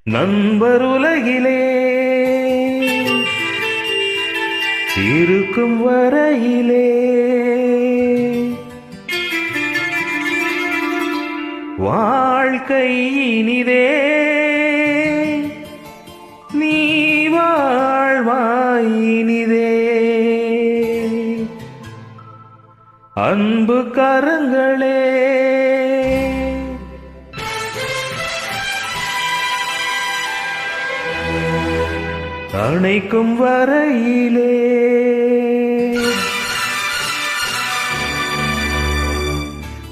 நண்பர் உலகிலே இருக்கும் வரையிலே வாழ்க்கை இனிதே நீ வாழ்வாய் இனிதே அன்பு கரங்களே அணைக்கும் வரையிலே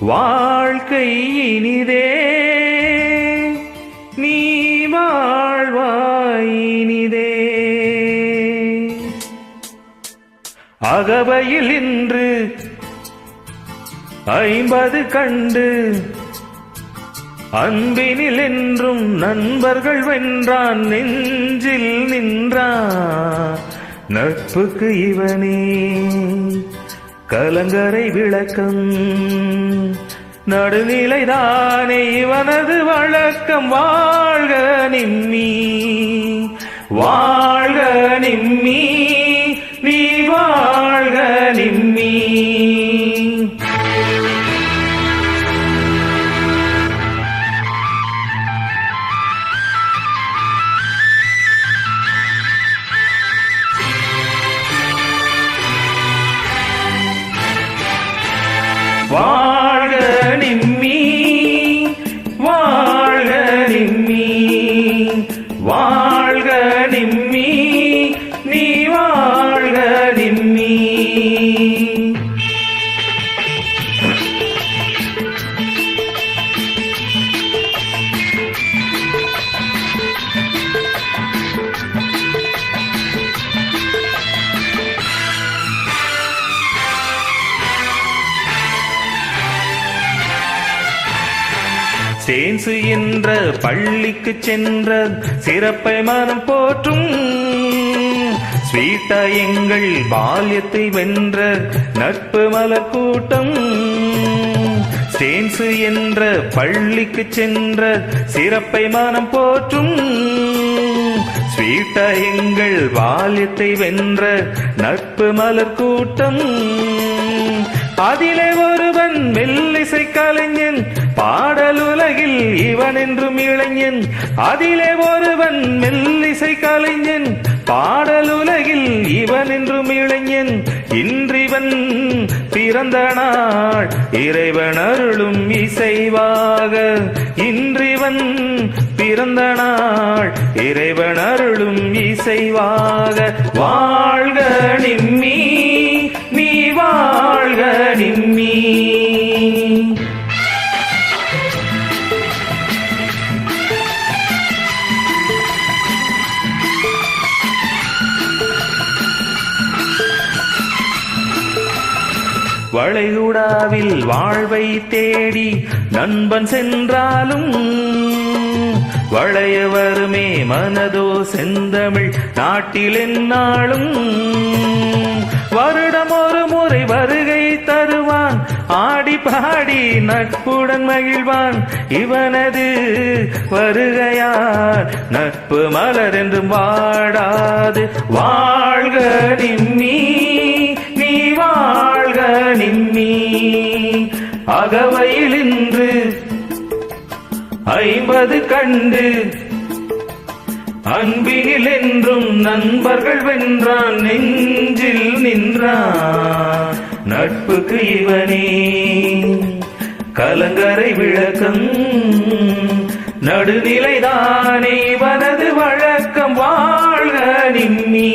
வாழ்க்கை இனிதே நீ வாழ்வாய் இனிதே அகவையில் இன்று 50 கண்டு அன்பினில் என்றும் நண்பர்கள் வென்றான் நெஞ்சில் நின்றான் நட்புக்கு இவனே கலங்கரை விளக்கம் நடுநிலைதானே இவனது வழக்கம் வாழ்க நிம்மி வாழ்க நிம்மி நீ வாழ்க நிம்மி வாழ்க நிம்மி வாழ்க நிம்மி வாழ்க நிம்மி நீ வாழ்க நிம்மி சேன்சு என்ற பள்ளிக்கு சென்ற சிறப்பை மனம் போற்றும் ஸ்வீட்டா எங்கள் பால்யத்தை வென்ற நட்பு மலர் கூட்டம் சேன்சு என்ற பள்ளிக்கு சென்ற சிறப்பை மனம் போற்றும் ஸ்வீட்டா எங்கள் பால்யத்தை வென்ற நட்பு மலர் கூட்டம் அதிலே ஒருவன் மெல்லிசை கலைஞன் பாடலுலகில் இவன் என்றும் இளைஞன் அதிலே ஒருவன் மெல்லிசை கலைஞன் பாடலுலகில் இவன் என்றும் இளைஞன் இன்றிவன் பிறந்த நாள் இறைவன் அருளும் இசைவாக இன்றிவன் பிறந்த நாள் இறைவன் அருளும் இசைவாக வாழ்க நிம்மி நீ வாழ்க நிம்மி வளைகுடாவில் வாழ்வை தேடி நண்பன் சென்றாலும் வளைய வருமே மனதோ செந்தமிழ் நாட்டில் எந்நாளும் வருடம் ஒரு முறை வருகை தருவான் ஆடி பாடி நட்புடன் மகிழ்வான் இவனது வருகையார் நட்பு மலர் என்றும் வாடாது வாழ்க நிம்மி நீ வாழ்க நிம்மி அகவையில் இன்று 50 கண்டு அன்பினில் என்றும் நண்பர்கள் வென்றான் நெஞ்சில் நின்றான் நட்புக்கு இவனே கலங்கரை விளக்கம் நடுநிலைதானே இவனது வழக்கம் வாழ்க நிம்மி